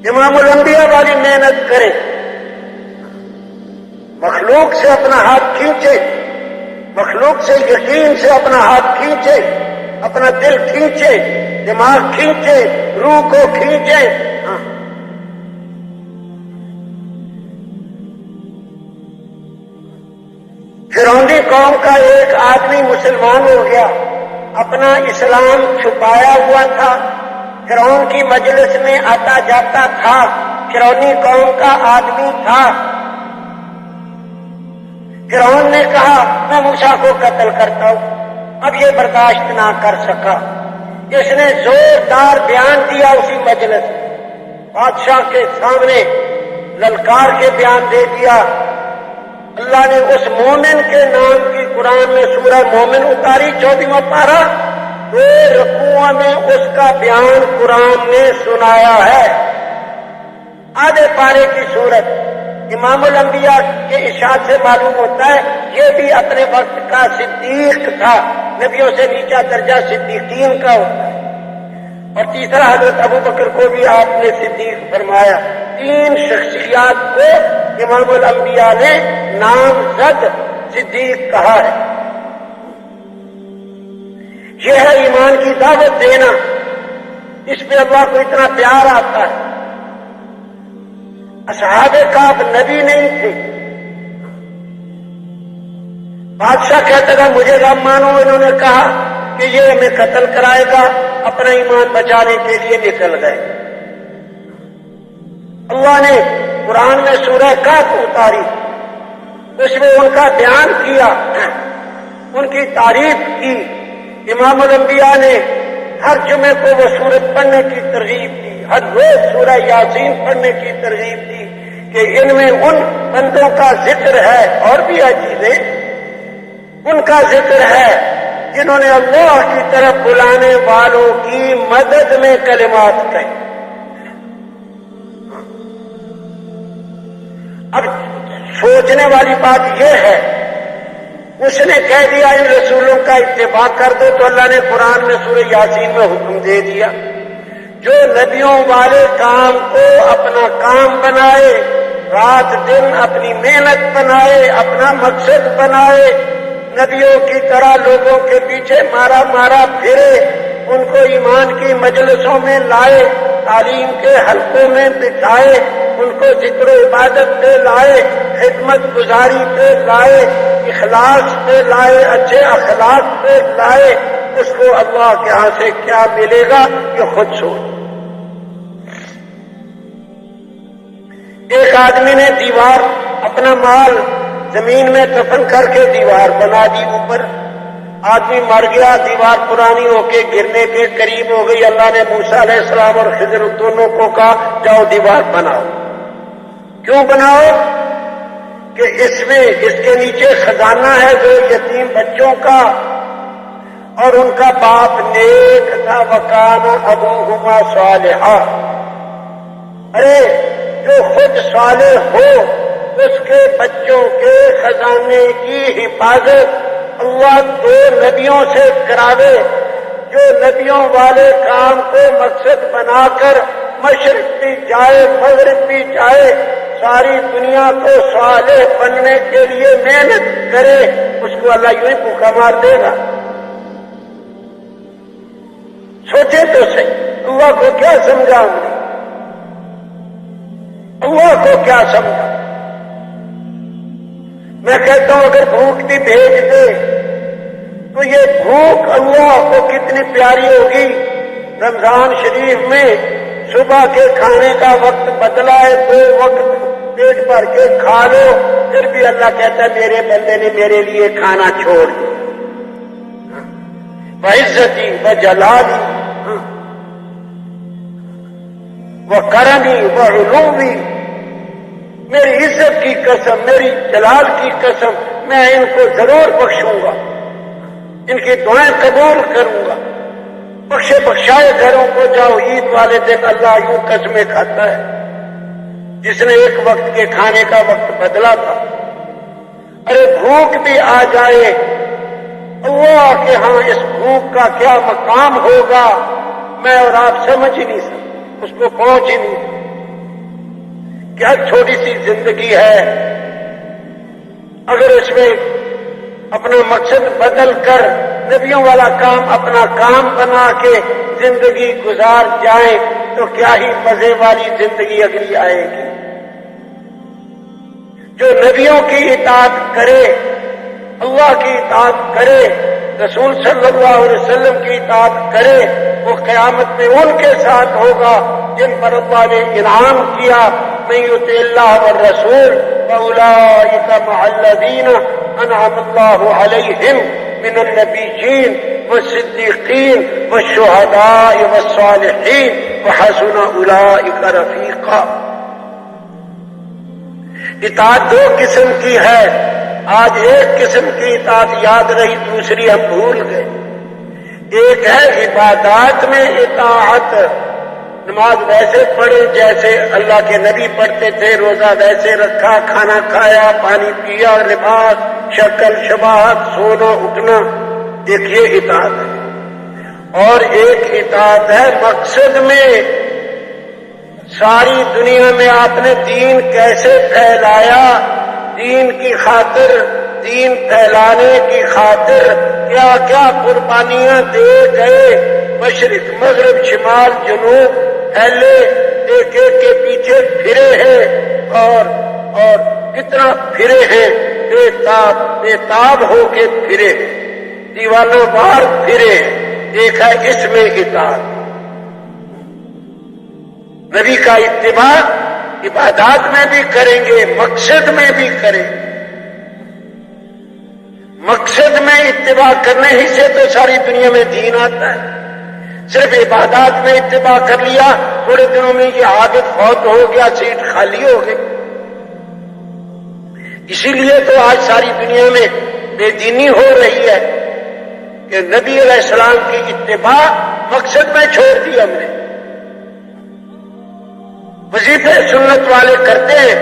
امام الانبیاء والی محنت کرے، مخلوق سے اپنا ہاتھ کھینچے، مخلوق سے یقین سے اپنا ہاتھ کھینچے، اپنا دل کھینچے، دماغ کھینچے، روح کو کھینچے۔ فرعونی قوم کا ایک آدمی مسلمان ہو گیا، اپنا اسلام چھپایا ہوا تھا، فرعون کی مجلس میں آتا جاتا تھا، فرعونی قوم کا آدمی تھا۔ فرعون نے کہا میں موسیٰ کو قتل کرتا ہوں، اب یہ برداشت نہ کر سکا، اس نے زوردار بیان دیا اسی مجلس میں، بادشاہ کے سامنے للکار کے بیان دے دیا۔ اللہ نے اس مومن کے نام کی قرآن میں سورہ مومن اتاری 14واں پارہ، 2 رکوعوں میں اس کا بیان قرآن نے سنایا ہے۔ آدھے پارے کی سورت امام الانبیاء کے ارشاد سے معلوم ہوتا ہے یہ بھی اپنے وقت کا صدیق تھا، نبیوں سے نیچا درجہ صدیقین کا ہوتا ہے۔ اور تیسرا حضرت ابو بکر کو بھی آپ نے صدیق فرمایا۔ 3 شخصیات کو امام الانبیاء نے نامزد صدیق کہا ہے۔ یہ ہے ایمان کی دعوت دینا، اس پہ اللہ کو اتنا پیار آتا ہے۔ اصحاب کہف نبی نہیں تھے، بادشاہ کہتا تھا مجھے رب مانو، انہوں نے کہا کہ یہ ہمیں قتل کرائے گا، اپنا ایمان بچانے کے لیے نکل گئے۔ اللہ نے قرآن میں سورہ کہف اتاری، اس میں ان کا بیان کیا، ان کی تعریف کی۔ امام الانبیاء نے ہر جمعے کو وہ سورت پڑھنے کی ترغیب دی، ہر روز سورہ یاسین پڑھنے کی ترغیب دی کہ ان میں ان بندوں کا ذکر ہے، اور بھی ہے چیزیں، ان کا ذکر ہے جنہوں نے اللہ کی طرف بلانے والوں کی مدد میں کلمات کہے۔ اب سوچنے والی بات یہ ہے، اس نے کہہ دیا ان رسولوں کا اتباع کر دو، تو اللہ نے قرآن میں سورہ یاسین میں حکم دے دیا جو نبیوں والے کام کو اپنا کام بنائے، رات دن اپنی محنت بنائے، اپنا مقصد بنائے، نبیوں کی طرح لوگوں کے پیچھے مارا مارا پھرے، ان کو ایمان کی مجلسوں میں لائے، تعلیم کے حلقوں میں بٹھائے، ان کو ذکر و عبادت پہ لائے، خدمت گزاری پہ لائے، اخلاص پہ لائے، اچھے اخلاق پہ لائے، اس کو اللہ کے ہاں سے کیا ملے گا یہ خود سوچ۔ ایک آدمی نے دیوار، اپنا مال زمین میں دفن کر کے دیوار بنا دی اوپر، آدمی مر گیا، دیوار پرانی ہو کے گرنے کے قریب ہو گئی، اللہ نے موسیٰ علیہ السلام اور خضر دونوں کو کہا جاؤ دیوار بناؤ۔ کیوں بناؤ؟ کہ اس میں اس کے نیچے خزانہ ہے جو یتیم بچوں کا، اور ان کا باپ نیک تھا، وکانا ابوہما صالحا۔ ارے جو خود صالح ہو اس کے بچوں کے خزانے کی حفاظت اللہ 2 نبیوں سے کراوے، جو نبیوں والے کام کو مقصد بنا کر مشرق بھی جائے مغرب بھی جائے، ساری دنیا کو صالح بننے کے لیے محنت کرے، اس کو اللہ یوں ہی بھوکا مار دے گا۔ سوچے تو صحیح، اللہ کو کیا سمجھا ہم نے، اللہ کو کیا سمجھا؟ میں کہتا ہوں اگر بھوک بھی بھیج دے تو یہ بھوک اللہ کو کتنی پیاری ہوگی۔ رمضان شریف میں صبح کے کھانے کا وقت بدلا ہے، 2 وقت پیٹ بھر کے کھا لو، پھر بھی اللہ کہتا ہے میرے بندے نے میرے لیے کھانا چھوڑ دیا، وعزتی وجلالی وکرمی وعلومی، میری عزت کی قسم، میری جلال کی قسم، میں ان کو ضرور بخشوں گا، ان کی دعائیں قبول کروں گا۔ بخشے بخشائے گھروں کو جاؤ، عید والے دن اللہ یوں قسمیں کھاتا ہے جس نے ایک وقت کے کھانے کا وقت بدلا تھا۔ ارے بھوک بھی آ جائے، اللہ کے ہاں اس بھوک کا کیا مقام ہوگا میں اور آپ سمجھ ہی نہیں سکتے، اس کو پہنچ ہی نہیں۔ کیا چھوٹی سی زندگی ہے، اگر اس میں اپنا مقصد بدل کر نبیوں والا کام اپنا کام بنا کے زندگی گزار جائیں تو کیا ہی مزے والی زندگی اگلی آئے گی۔ جو نبیوں کی اطاعت کرے، اللہ کی اطاعت کرے، رسول صلی اللہ علیہ وسلم کی اطاعت کرے، وہ قیامت میں ان کے ساتھ ہوگا جن پر اللہ نے انعام کیا، من یطع اللہ والرسول فاولئک مع الذین انعم اللہ علیہم من النبیین والصدیقین والشہداء والصالحین وحسن اولئک رفیقا۔ اطاعت دو قسم کی ہے، آج ایک قسم کی اطاعت یاد رہی، دوسری ہم بھول گئے۔ ایک ہے عبادات میں اطاعت، نماز ویسے پڑھے جیسے اللہ کے نبی پڑھتے تھے، روزہ ویسے رکھا، کھانا کھایا، پانی پیا، لباس، شکل شباہت، سونا اٹھنا، دیکھیے اطاعت ہے۔ اور ایک اطاعت ہے مقصد میں، ساری دنیا میں آپ نے دین کیسے پھیلایا، دین کی خاطر، دین پھیلانے کی خاطر کیا کیا قربانیاں دے گئے، مشرق مغرب شمال جنوب پھیلے، ایک ایک کے پیچھے پھرے ہیں اور کتنا پھرے ہیں، بے تاب ہو کے پھرے ہیں، دیوانہ وار پھرے ہیں، دیکھا اس میں اطاعت۔ نبی کا اتباع عبادات میں بھی کریں گے، مقصد میں بھی کریں گے۔ مقصد میں اتباع کرنے ہی سے تو ساری دنیا میں دین آتا ہے۔ صرف عبادات میں اتباع کر لیا، تھوڑے دنوں میں یہ عابد فوت ہو گیا، سیٹ خالی ہو گئی۔ اسی لیے تو آج ساری دنیا میں بے دینی ہو رہی ہے کہ نبی علیہ السلام کی اتباع مقصد میں چھوڑ دی ہم نے۔ وظیفے سنت والے کرتے ہیں،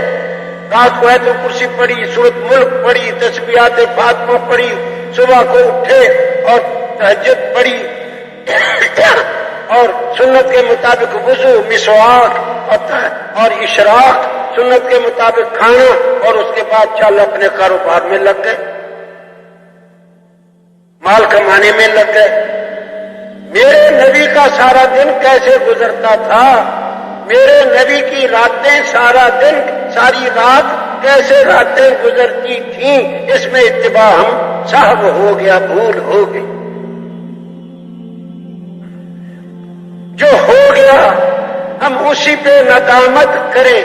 رات کو آیت الکرسی پڑھی، سورۃ ملک پڑھی، تسبیحات فاطمہ پڑھی، صبح کو اٹھے اور تہجد پڑھی اور سنت کے مطابق وضو، مسواک اور اشراق، سنت کے مطابق کھانا، اور اس کے بعد چل اپنے کاروبار میں لگ گئے، مال کمانے میں لگ گئے۔ میرے نبی کا سارا دن کیسے گزرتا تھا، میرے نبی کی راتیں سارا دن، ساری رات کیسے راتیں گزرتی تھیں، اس میں اتباع ہم صاحب ہو گیا، بھول ہو گئی۔ جو ہو گیا ہم اسی پہ ندامت کریں،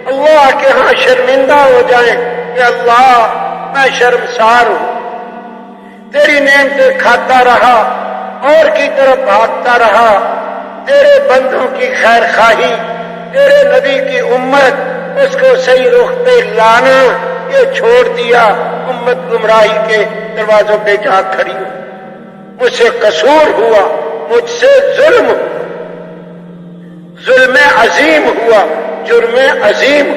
اللہ کے ہاں شرمندہ ہو جائیں کہ اللہ میں شرمسار ہوں، تیری نعمتیں کھاتا رہا اور کی طرف بھاگتا رہا، تیرے بندوں کی خیر خواہی، تیرے نبی کی امت، اس کو صحیح رخ پہ لانا یہ چھوڑ دیا، امت گمراہی کے دروازوں پہ جا کھڑی ہو۔ مجھ سے قصور ہوا، مجھ سے ظلم ہوا، ظلم عظیم ہوا، جرم عظیم